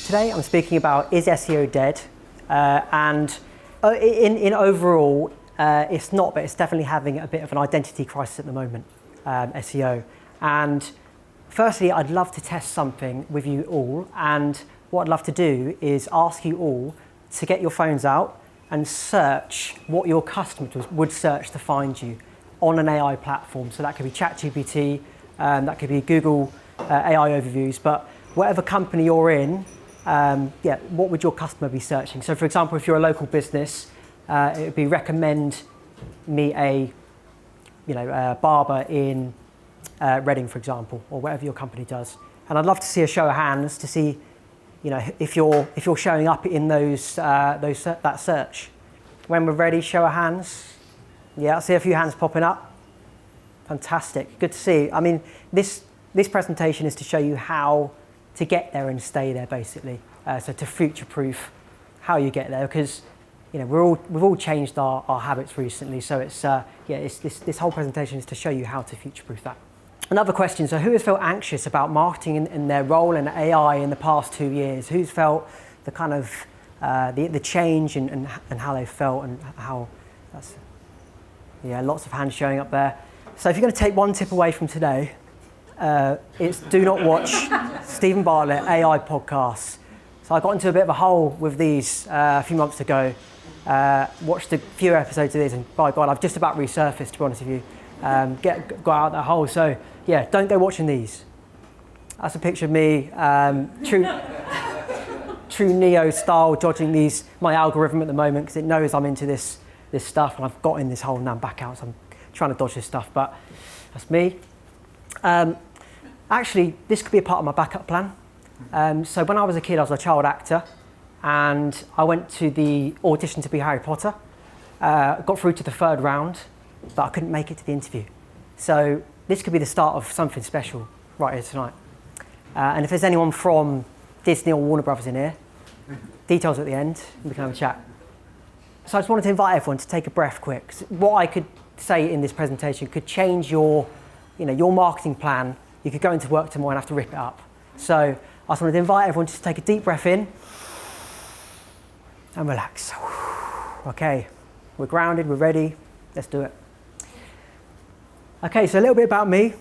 Today I'm speaking about, is SEO dead? In overall, it's not, but it's definitely having a bit of an identity crisis at the moment, SEO. And firstly, I'd love to test something with you all. And what I'd love to do is ask you all to get your phones out and search what your customers would search to find you on an AI platform. So that could be ChatGPT, that could be Google AI overviews, but whatever company you're in, what would your customer be searching? So for example, if you're a local business, it would be recommend me a barber in Reading, for example, or whatever your company does. And I'd love to see a show of hands to see, if you're showing up in that search. When we're ready, show of hands. Yeah, I see a few hands popping up. Fantastic, good to see. I mean, this presentation is to show you how to get there and stay there, basically. So to future-proof how you get there, because we've all changed our habits recently. So this whole presentation is to show you how to future-proof that. Another question, so who has felt anxious about marketing in their role in AI in the past 2 years? Who's felt the kind of the change and how they felt and how that's, lots of hands showing up there. So if you're going to take one tip away from today, it's do not watch Stephen Bartlett AI podcasts. So I got into a bit of a hole with these a few months ago, watched a few episodes of these, and by God, I've just about resurfaced, to be honest with you. Got out that hole. So yeah, don't go watching these. That's a picture of me, true Neo style, dodging my algorithm at the moment because it knows I'm into this stuff, and I've got in this hole and now I'm back out, so I'm trying to dodge this stuff, but that's me. Actually, this could be a part of my backup plan. So when I was a kid, I was a child actor, and I went to the audition to be Harry Potter. Got through to the 3rd round, but I couldn't make it to the interview. So this could be the start of something special right here tonight. And if there's anyone from Disney or Warner Brothers in here, details at the end, we can have a chat. So I just wanted to invite everyone to take a breath quick. What I could say in this presentation could change your marketing plan. You could go into work tomorrow and have to rip it up. So I just wanted to invite everyone to take a deep breath in and relax. Okay, we're grounded, we're ready, let's do it. Okay, so a little bit about me.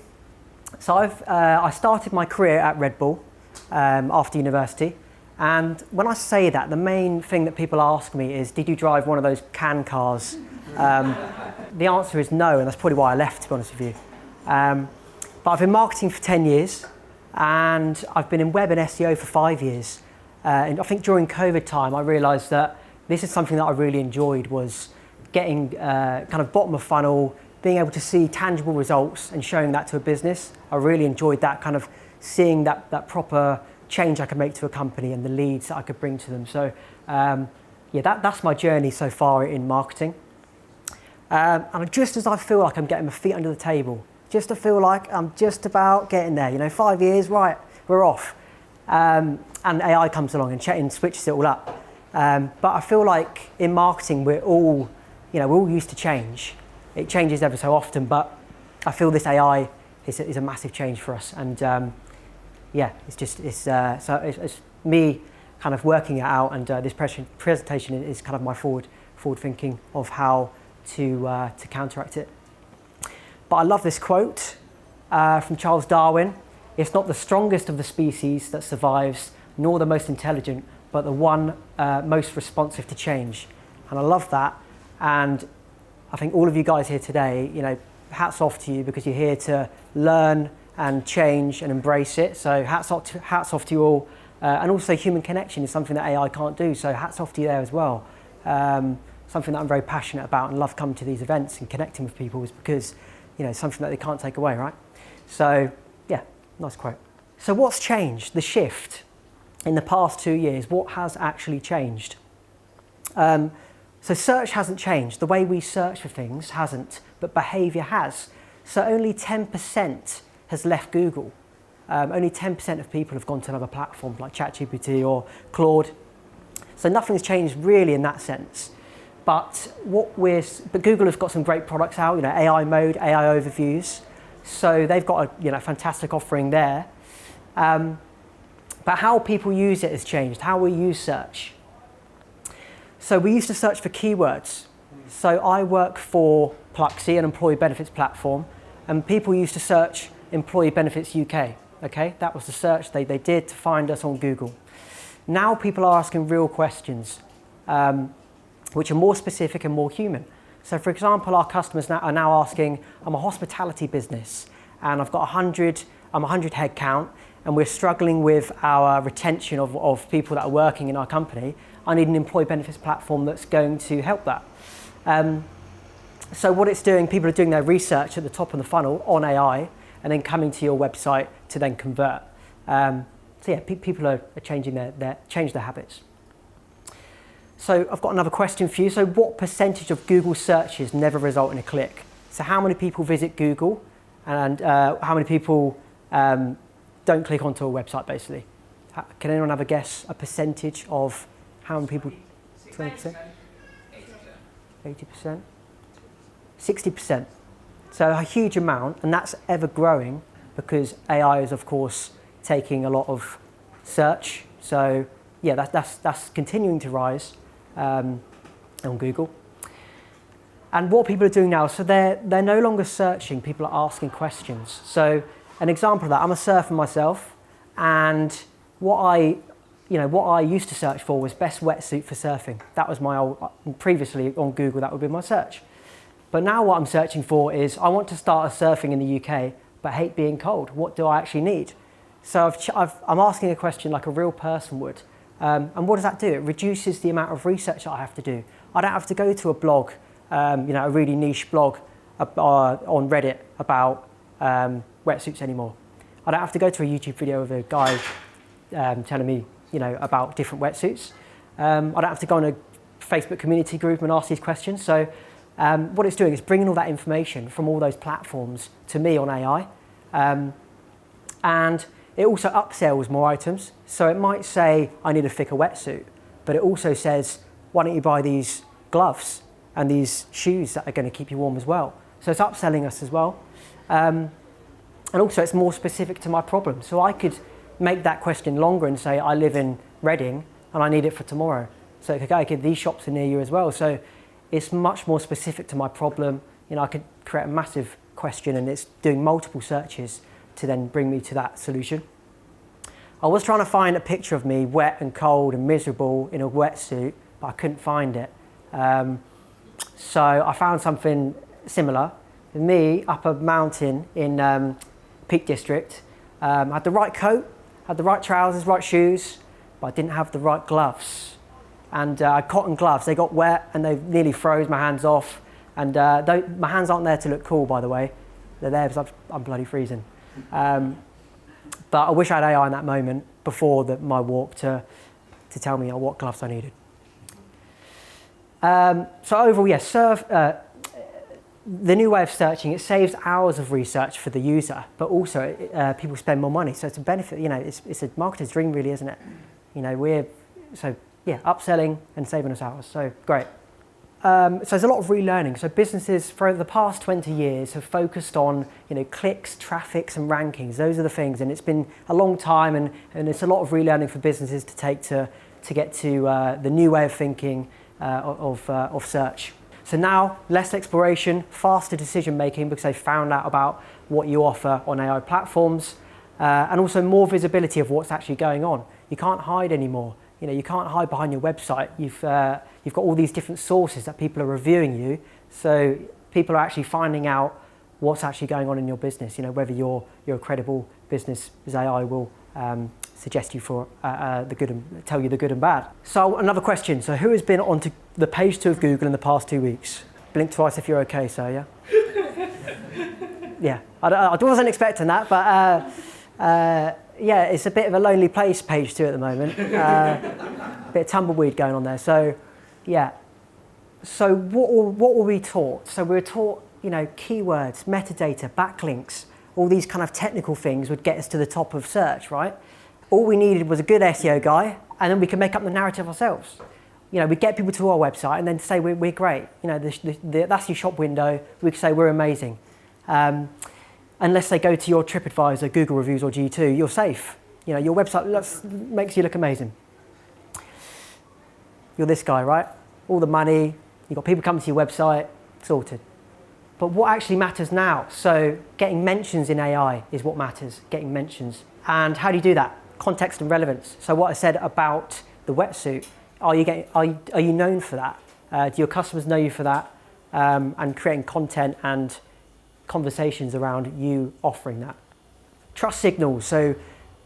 So I started my career at Red Bull after university. And when I say that, the main thing that people ask me is, did you drive one of those can cars? The answer is no, and that's probably why I left, to be honest with you. But I've been marketing for 10 years, and I've been in web and SEO for 5 years. And I think during COVID time, I realized that this is something that I really enjoyed, was getting kind of bottom of funnel, being able to see tangible results and showing that to a business. I really enjoyed that, kind of seeing that proper change I could make to a company and the leads that I could bring to them. So that's my journey so far in marketing. And just as I feel like I'm getting my feet under the table, just to feel like I'm just about getting there, 5 years, right, we're off. And AI comes along and switches it all up. But I feel like in marketing, we're all used to change. It changes ever so often, but I feel this AI is a massive change for us. And it's me kind of working it out, and this presentation is kind of my forward thinking of how to counteract it. But I love this quote from Charles Darwin: "It's not the strongest of the species that survives, nor the most intelligent, but the one most responsive to change." And I love that. And I think all of you guys here today, hats off to you, because you're here to learn and change and embrace it. So hats off to you all. And also human connection is something that AI can't do. So hats off to you there as well. Something that I'm very passionate about and love coming to these events and connecting with people is because, something that they can't take away, right? So yeah, nice quote. So what's changed? The shift in the past 2 years, what has actually changed? So search hasn't changed. The way we search for things hasn't, but behavior has. So only 10% has left Google. Only 10% of people have gone to another platform like ChatGPT or Claude. So nothing's changed really in that sense. But Google has got some great products out, AI mode, AI overviews. So they've got a fantastic offering there. But But how people use it has changed, how we use search. So we used to search for keywords. So I work for Pluxee, an employee benefits platform, and people used to search employee benefits UK. Okay, that was the search they did to find us on Google. Now people are asking real questions, which are more specific and more human. So for example, our customers are now asking, I'm a hospitality business and I've got 100 head count and we're struggling with our retention of people that are working in our company. I need an employee benefits platform that's going to help that. So what it's doing, people are doing their research at the top of the funnel on AI and then coming to your website to then convert. So yeah, people are changing their habits. So I've got another question for you. So what percentage of Google searches never result in a click? So how many people visit Google and how many people don't click onto a website basically? Can anyone have a guess, a percentage of how many people? 20%? 80%? 60%. So a huge amount, and that's ever growing because AI is of course taking a lot of search. So yeah, that's continuing to rise on Google. And what people are doing now, so they're no longer searching, people are asking questions. So an example of that, I'm a surfer myself, and what I used to search for was best wetsuit for surfing. That was my previously on Google, that would be my search. But now what I'm searching for is, I want to start surfing in the UK, but hate being cold. What do I actually need? So I'm asking a question like a real person would. And what does that do? It reduces the amount of research that I have to do. I don't have to go to a blog, a really niche blog on Reddit about wetsuits anymore. I don't have to go to a YouTube video of a guy telling me, about different wetsuits. I don't have to go on a Facebook community group and ask these questions. So what it's doing is bringing all that information from all those platforms to me on AI. And it also upsells more items. So it might say, I need a thicker wetsuit, but it also says, why don't you buy these gloves and these shoes that are going to keep you warm as well? So it's upselling us as well. And also it's more specific to my problem. So I could make that question longer and say, I live in Reading and I need it for tomorrow. So it could go, okay, these shops are near you as well. So it's much more specific to my problem. I could create a massive question and it's doing multiple searches to then bring me to that solution. I was trying to find a picture of me wet and cold and miserable in a wetsuit, but I couldn't find it. So I found something similar. Me up a mountain in Peak District, had the right coat, had the right trousers, right shoes, but I didn't have the right gloves. And cotton gloves, they got wet and they nearly froze my hands off. And my hands aren't there to look cool, by the way. They're there because I'm bloody freezing. But I wish I had AI in that moment before my walk to tell me what gloves I needed. So overall, yes, the new way of searching, it saves hours of research for the user, but also people spend more money. So it's a benefit, it's a marketer's dream really, isn't it? Upselling and saving us hours, so great. So there's a lot of relearning. So businesses for the past 20 years have focused on clicks, traffics and rankings. Those are the things, and it's been a long time and it's a lot of relearning for businesses to take to get to the new way of thinking of search. So now less exploration, faster decision making because they've found out about what you offer on AI platforms, and also more visibility of what's actually going on. You can't hide anymore. You can't hide behind your website. You've got all these different sources that people are reviewing you. So people are actually finding out what's actually going on in your business. Whether you're a credible business, as AI will suggest you for the good and tell you the good and bad. So another question. So who has been onto the page 2 of Google in the past 2 weeks? Blink twice if you're okay, sir. Yeah. Yeah. I wasn't expecting that, but. Yeah, it's a bit of a lonely place, page 2 at the moment. A bit of tumbleweed going on there. So, yeah. So what were we taught? So we were taught, keywords, metadata, backlinks, all these kind of technical things would get us to the top of search, right? All we needed was a good SEO guy, and then we could make up the narrative ourselves. We'd get people to our website and then say we're great. That's your shop window. We could say we're amazing. Unless they go to your TripAdvisor, Google reviews or G2, you're safe. You know, your website makes you look amazing. You're this guy, right? All the money, you've got people coming to your website, sorted. But what actually matters now? So getting mentions in AI is what matters, getting mentions. And how do you do that? Context and relevance. So what I said about the wetsuit, are you known for that? Do your customers know you for that? And creating content and conversations around you offering that. Trust signals. So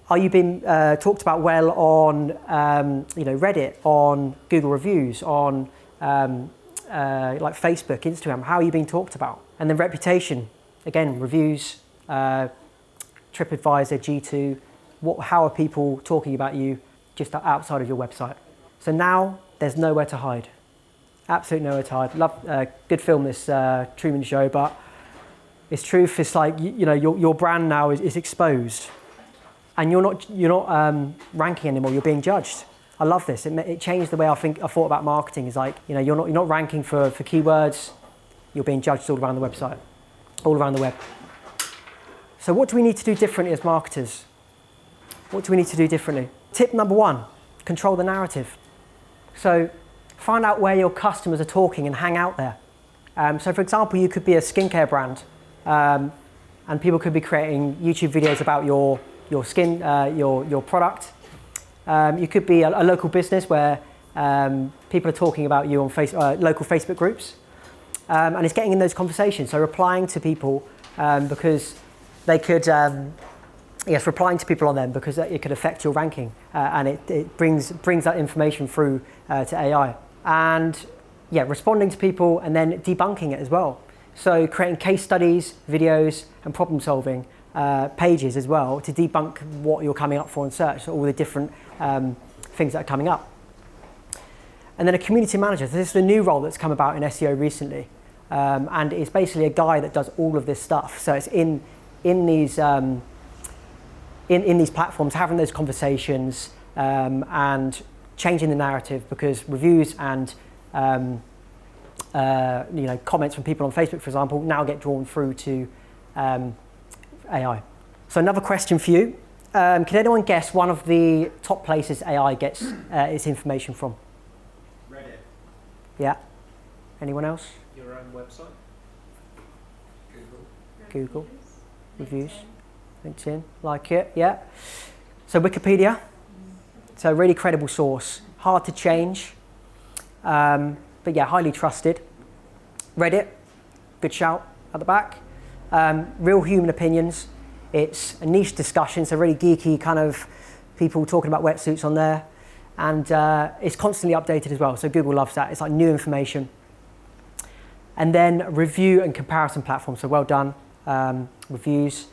are you being talked about well on Reddit, on Google reviews, on like Facebook, Instagram? How are you being talked about? And then reputation. Again, reviews, TripAdvisor, G2. How are people talking about you just outside of your website? So now there's nowhere to hide. Absolutely nowhere to hide. Love, good film, this Truman Show, but it's truth. It's like your brand now is exposed, and you're not ranking anymore. You're being judged. I love this. It changed the way I thought about marketing. Is like you're not ranking for keywords. You're being judged all around the website, all around the web. So what do we need to do differently as marketers? What do we need to do differently? Tip number 1: control the narrative. So find out where your customers are talking and hang out there. So for example, you could be a skincare brand, and people could be creating YouTube videos about your skin, your product. You could be a local business where people are talking about you on local Facebook groups, and it's getting in those conversations. So replying to people because they could, replying to people on them because it could affect your ranking, and it brings that information through to AI. And responding to people and then debunking it as well. So creating case studies, videos, and problem solving pages as well to debunk what you're coming up for in search, so all the different things that are coming up. And then a community manager. So this is the new role that's come about in SEO recently, and it's basically a guy that does all of this stuff. So it's in these platforms, having those conversations and changing the narrative, because reviews and comments from people on Facebook, for example, now get drawn through to AI. So another question for you. Can anyone guess one of the top places AI gets its information from? Reddit. Yeah. Anyone else? Your own website. Google. Reviews. LinkedIn. Like it, yeah. So Wikipedia. So really credible source. Hard to change. But yeah, highly trusted. Reddit, good shout at the back. Real human opinions. It's a niche discussion, so really geeky kind of people talking about wetsuits on there. And it's constantly updated as well, so Google loves that. It's like new information. And then review and comparison platforms, so well done. Reviews.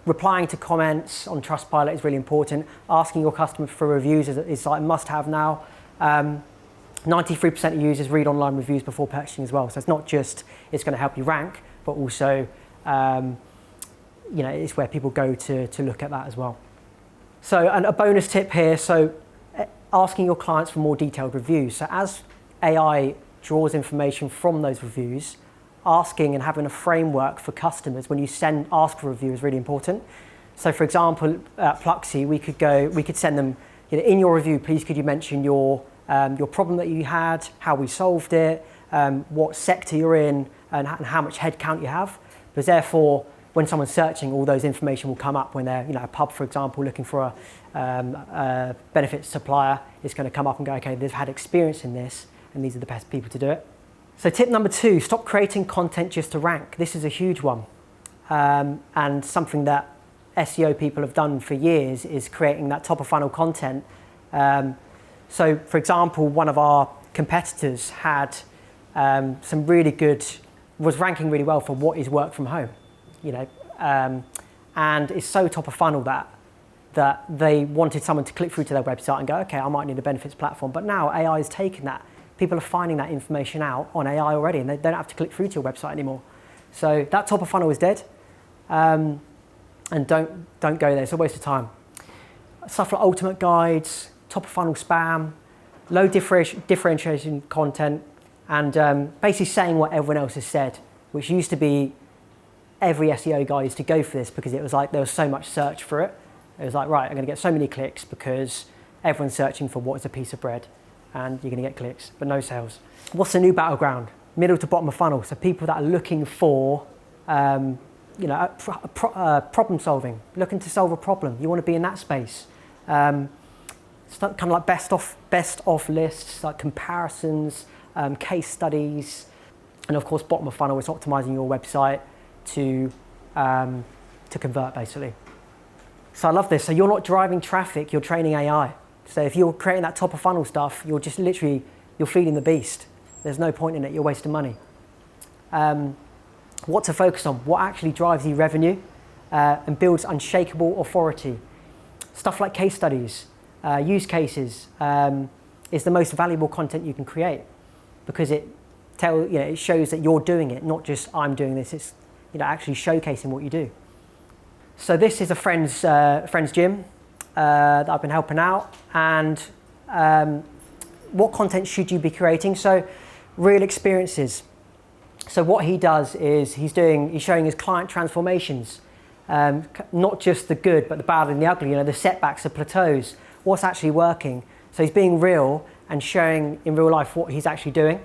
Replying to comments on Trustpilot is really important. Asking your customers for reviews is like a must-have now. 93% of users read online reviews before purchasing as well. So it's not just it's going to help you rank, but also it's where people go to look at that as well. So and a bonus tip here, so asking your clients for more detailed reviews. So as AI draws information from those reviews, asking and having a framework for customers when you ask for a review is really important. So for example, at Pluxee, we could send them, in your review, please could you mention your problem that you had, how we solved it, what sector you're in, and how much headcount you have. Because therefore, when someone's searching, all those information will come up when they're, a pub, for example, looking for a benefits supplier. It's going to come up and go, okay, they've had experience in this, and these are the best people to do it. So tip number 2, stop creating content just to rank. This is a huge one, and something that SEO people have done for years is creating that top of funnel content. So for example, one of our competitors had was ranking really well for what is work from home, and it's so top of funnel that they wanted someone to click through to their website and go, okay, I might need a benefits platform. But now AI is taking that. People are finding that information out on AI already, and they don't have to click through to your website anymore. So that top of funnel is dead, and don't go there. It's a waste of time. Stuff like ultimate guides, top of funnel spam, low differentiation content, and basically saying what everyone else has said, which used to be every SEO guy used to go for this because it was like there was so much search for it. It was like, right, I'm going to get so many clicks because everyone's searching for what is a piece of bread, and you're going to get clicks, but no sales. What's the new battleground? Middle to bottom of funnel. So people that are looking for, problem solving, looking to solve a problem. You want to be in that space. It's kind of like best of lists, like comparisons, case studies, and of course bottom of funnel is optimizing your website to convert basically. So I love this. So you're not driving traffic, you're training AI. So if you're creating that top of funnel stuff, you're just literally, you're feeding the beast. There's no point in it, you're wasting money. What to focus on, what actually drives you revenue and builds unshakable authority. Stuff like case studies, use cases is the most valuable content you can create because it shows that you're doing it, not just I'm doing this. It's actually showcasing what you do. So this is a friend's gym that I've been helping out, and what content should you be creating? So real experiences. So what he does is he's showing his client transformations, not just the good, but the bad and the ugly, the setbacks, the plateaus, what's actually working. So he's being real and showing in real life what he's actually doing.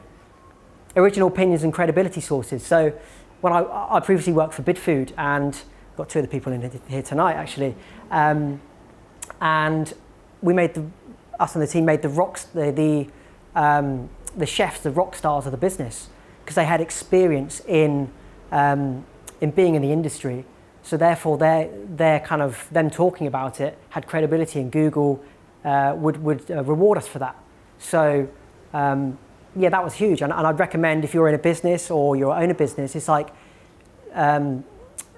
Original opinions and credibility sources. So when I previously worked for BidFood, and got two of the people in here tonight actually, and we made us and the team made the chefs the rock stars of the business because they had experience in being in the industry. So therefore, they're kind of them talking about it had credibility, and Google would reward us for that. So that was huge, and I'd recommend if you're in a business or you own a business, it's like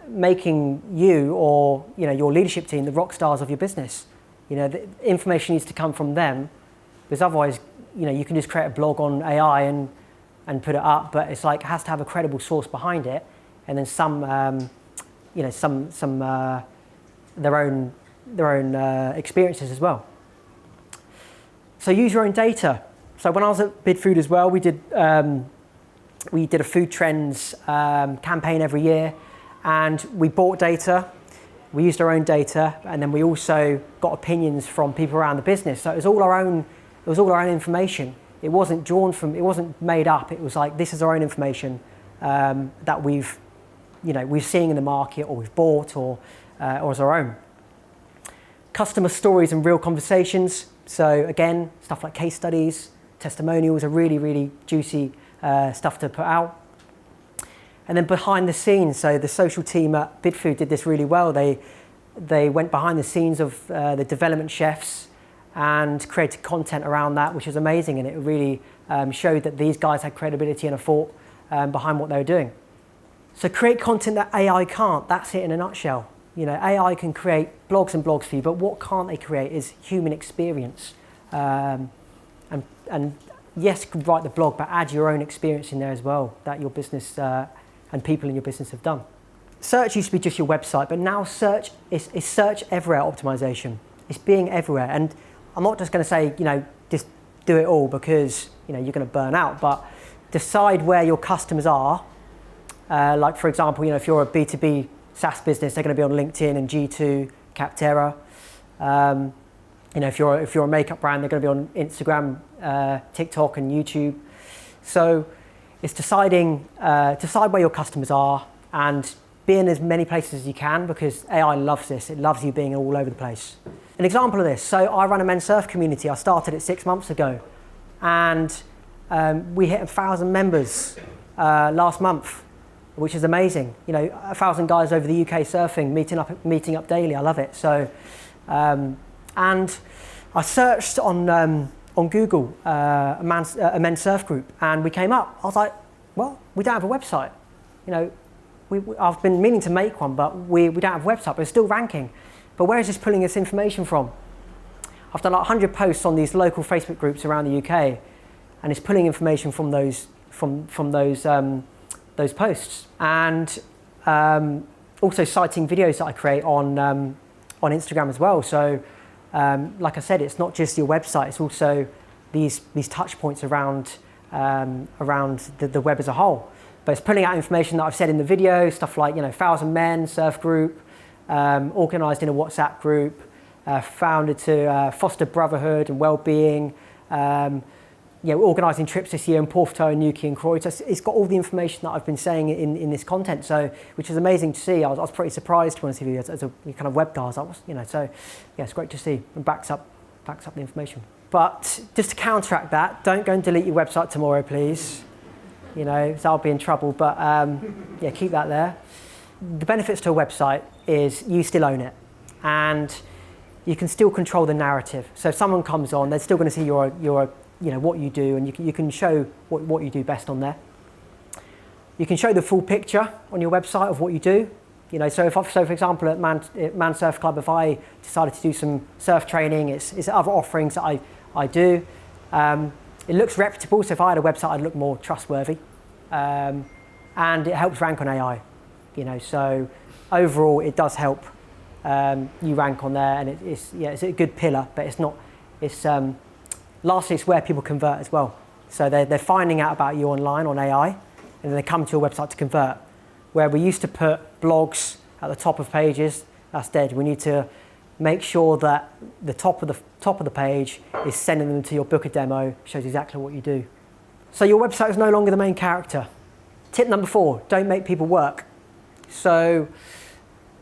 making you or your leadership team the rock stars of your business. The information needs to come from them, because otherwise you can just create a blog on AI and put it up, but it's like it has to have a credible source behind it, and then some their own experiences as well. So use your own data. So when I was at BidFood as well, we did a food trends campaign every year, and we bought data. We used our own data, and then we also got opinions from people around the business. So it was all our own. It was all our own information. It wasn't drawn from. It wasn't made up. It was like this is our own information that we've seen in the market, or we've bought, or as our own. Customer stories and real conversations. So again, stuff like case studies, testimonials are really, really juicy stuff to put out. And then behind the scenes, so the social team at BidFood did this really well. They went behind the scenes of the development chefs and created content around that, which was amazing, and it really showed that these guys had credibility and a thought behind what they were doing. So create content that AI can't. That's it in a nutshell. AI can create blogs and blogs for you, but what can't they create is human experience. And yes, you can write the blog, but add your own experience in there as well that your business and people in your business have done. Search used to be just your website, but now search is search everywhere optimization. It's being everywhere. And I'm not just going to say, just do it all because, you're going to burn out, but decide where your customers are. Like for example, if you're a B2B SaaS business, they're going to be on LinkedIn and G2, Capterra. If you're a makeup brand, they're going to be on Instagram, TikTok, and YouTube. So it's decide where your customers are and be in as many places as you can, because AI loves this. It loves you being all over the place. An example of this, so I run a men's surf community. I started it 6 months ago, and we hit 1,000 members last month, which is amazing. 1,000 guys over the UK surfing, meeting up daily. I love it. So, and I searched on Google a men's surf group, and we came up. I was like, well, we don't have a website. I've been meaning to make one, but we don't have a website, but it's still ranking. But where is this pulling this information from? I've done like 100 posts on these local Facebook groups around the UK, and it's pulling information from those posts, and also citing videos that I create on Instagram as well. So, like I said, it's not just your website; it's also these touch points around the web as a whole. but it's pulling out information that I've said in the video, stuff like 1,000 men, surf group, organised in a WhatsApp group, founded to foster brotherhood and well-being, organising trips this year in Porto and Newquay and Croydon. So it's got all the information that I've been saying in this content, so which is amazing to see. I was pretty surprised, to be honest with you, as a kind of web guy. So yeah, it's great to see, and backs up the information. But just to counteract that, don't go and delete your website tomorrow, please. So I'll be in trouble. But yeah, keep that there. The benefits to a website is you still own it, and you can still control the narrative. So if someone comes on, they're still going to see your what you do, and you can show what you do best on there. You can show the full picture on your website of what you do. So for example, at Man Surf Club, if I decided to do some surf training, it's other offerings that I do. It looks reputable, so if I had a website, I'd look more trustworthy, and it helps rank on AI. So overall, it does help you rank on there, and it's a good pillar, but it's not. Lastly, it's where people convert as well. So they're finding out about you online on AI, and then they come to your website to convert. Where we used to put blogs at the top of pages, that's dead. We need to make sure that the top of the page is sending them to your book a demo, shows exactly what you do. So your website is no longer the main character. Tip number 4, don't make people work. So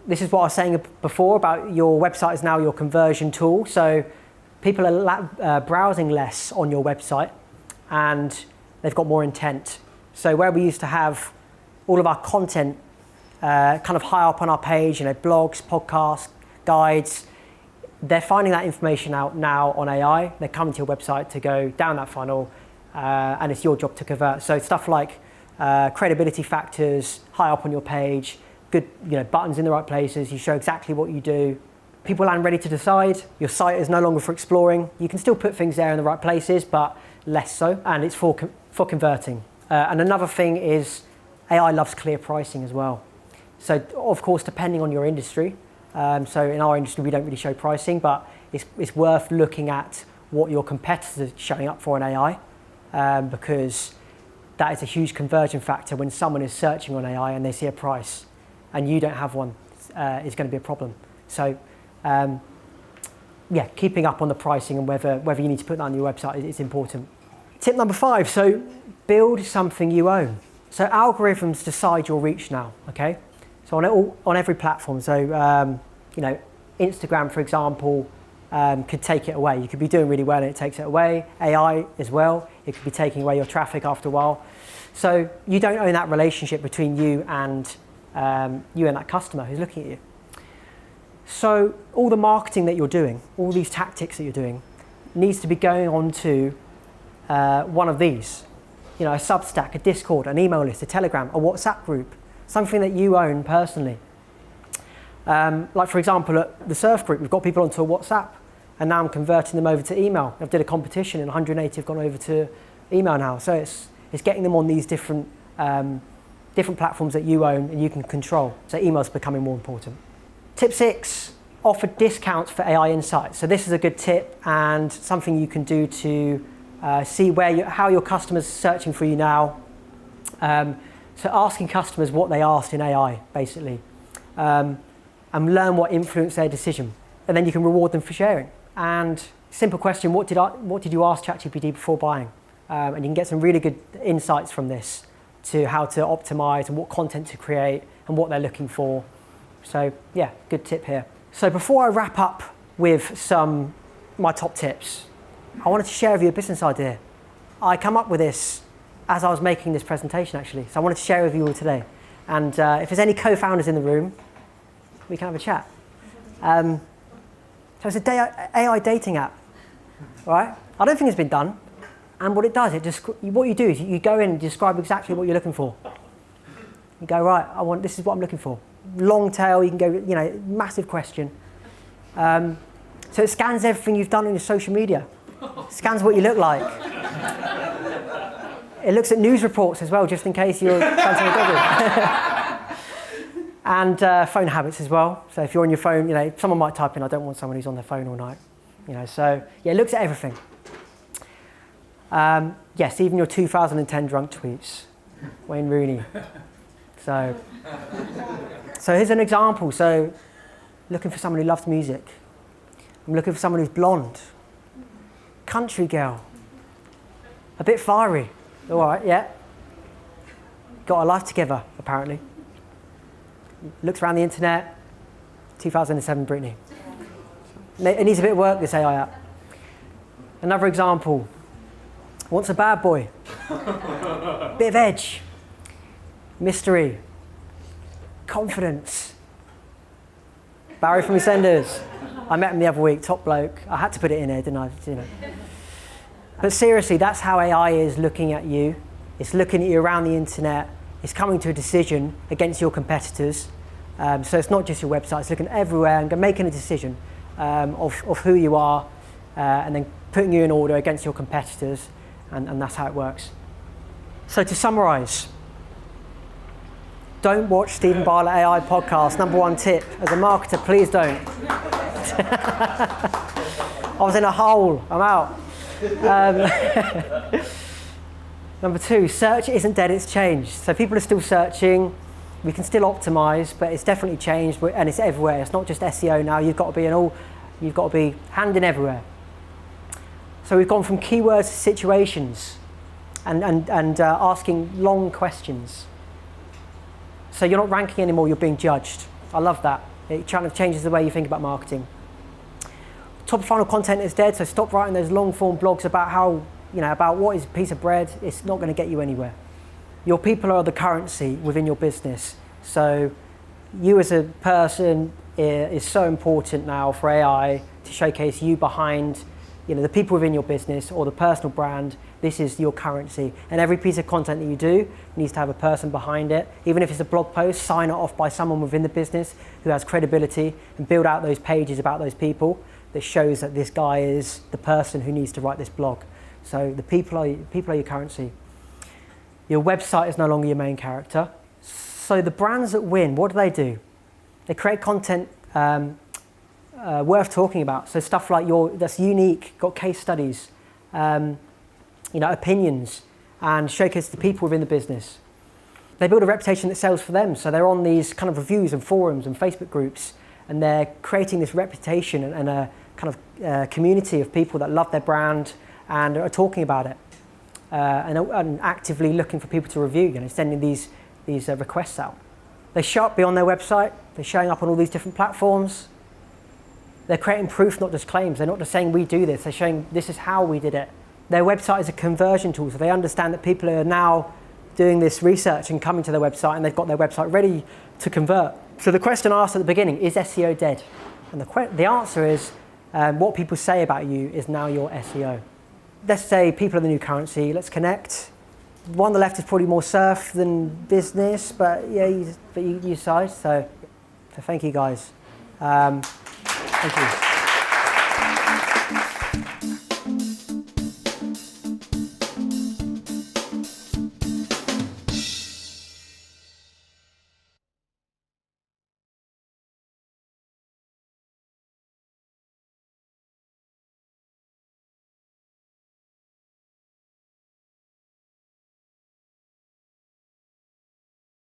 this is what I was saying before about your website is now your conversion tool. So people are browsing less on your website, and they've got more intent. So where we used to have all of our content kind of high up on our page, blogs, podcasts, guides, they're finding that information out now on AI. They're coming to your website to go down that funnel, and it's your job to convert. So stuff like credibility factors, high up on your page, good buttons in the right places, you show exactly what you do. People aren't ready to decide. Your site is no longer for exploring. You can still put things there in the right places, but less so, and it's for converting. And another thing is AI loves clear pricing as well. So of course, depending on your industry, so in our industry, we don't really show pricing, but it's worth looking at what your competitors are showing up for in AI, because that is a huge conversion factor when someone is searching on AI and they see a price and you don't have one, is going to be a problem. So yeah, keeping up on the pricing and whether you need to put that on your website is important. Tip number 5, so build something you own. So algorithms decide your reach now, okay? So on every platform, so Instagram, for example, could take it away. You could be doing really well and it takes it away. AI as well, it could be taking away your traffic after a while. So you don't own that relationship between you and that customer who's looking at you. So all the marketing that you're doing, all these tactics that you're doing, needs to be going on to one of these. A Substack, a Discord, an email list, a Telegram, a WhatsApp group, something that you own personally. Like for example, at the surf group, we've got people onto a WhatsApp, and now I'm converting them over to email. I did a competition, and 180 have gone over to email now. So it's getting them on these different platforms that you own and you can control. So email's becoming more important. Tip 6, offer discounts for AI insights. So this is a good tip and something you can do to see how your customers are searching for you now. So asking customers what they asked in AI, basically, and learn what influenced their decision. And then you can reward them for sharing. And simple question, what did you ask ChatGPT before buying? And you can get some really good insights from this to how to optimize and what content to create and what they're looking for. So yeah, good tip here. So before I wrap up with my top tips, I wanted to share with you a business idea. I come up with this as I was making this presentation, actually. So I wanted to share with you all today. And if there's any co-founders in the room, we can have a chat. So it's an AI dating app, all right? I don't think it's been done. And what it does, what you do is you go in and describe exactly what you're looking for. You go, right, this is what I'm looking for. Long tail, you can go, massive question. So it scans everything you've done on your social media. Scans what you look like. It looks at news reports as well, just in case you're done something dodgy. And phone habits as well. So if you're on your phone, someone might type in, I don't want someone who's on their phone all night. So yeah, it looks at everything. Yes, even your 2010 drunk tweets. Wayne Rooney. So here's an example. So looking for someone who loves music. I'm looking for someone who's blonde. Country girl. A bit fiery. All right, yeah. Got a life together, apparently. Looks around the internet. 2007 Britney. It needs a bit of work, this AI app. Another example. Wants a bad boy. Bit of edge. Mystery. Confidence. Barry from EastEnders. I met him the other week, top bloke. I had to put it in there, didn't I? You know. But seriously, that's how AI is looking at you. It's looking at you around the internet. It's coming to a decision against your competitors. So it's not just your website, it's looking everywhere and making a decision of who you are and then putting you in order against your competitors, and that's how it works. So to summarize, don't watch Stephen Bartlett AI podcast. Number one tip, as a marketer, please don't. I was in a hole, I'm out. Number two, search isn't dead, it's changed. So people are still searching. We can still optimize, but it's definitely changed, and it's everywhere. It's not just SEO now. You've got to be hand in everywhere. So we've gone from keywords to situations, and asking long questions. So you're not ranking anymore. You're being judged. I love that. It kind of changes the way you think about marketing. Top of funnel content is dead. So stop writing those long form blogs about how about what is a piece of bread. It's not going to get you anywhere. Your people are the currency within your business. So you as a person is so important now for AI to showcase you behind the people within your business or the personal brand. This is your currency. And every piece of content that you do needs to have a person behind it. Even if it's a blog post, sign it off by someone within the business who has credibility, and build out those pages about those people that shows that this guy is the person who needs to write this blog. So the people are your currency. Your website is no longer your main character. So the brands that win, what do? They create content worth talking about. So stuff like that's unique, got case studies, opinions, and showcase the people within the business. They build a reputation that sells for them. So they're on these kind of reviews and forums and Facebook groups, and they're creating this reputation and a kind of community of people that love their brand and are talking about it. And actively looking for people to review, sending these requests out. They show up beyond their website. They're showing up on all these different platforms. They're creating proof, not just claims. They're not just saying we do this. They're showing this is how we did it. Their website is a conversion tool, so they understand that people are now doing this research and coming to their website, and they've got their website ready to convert. So the question asked at the beginning, is SEO dead? And the answer is, what people say about you is now your SEO. Let's say people are the new currency. Let's connect. One on the left is probably more surf than business, but yeah, you decide. So thank you guys. Thank you.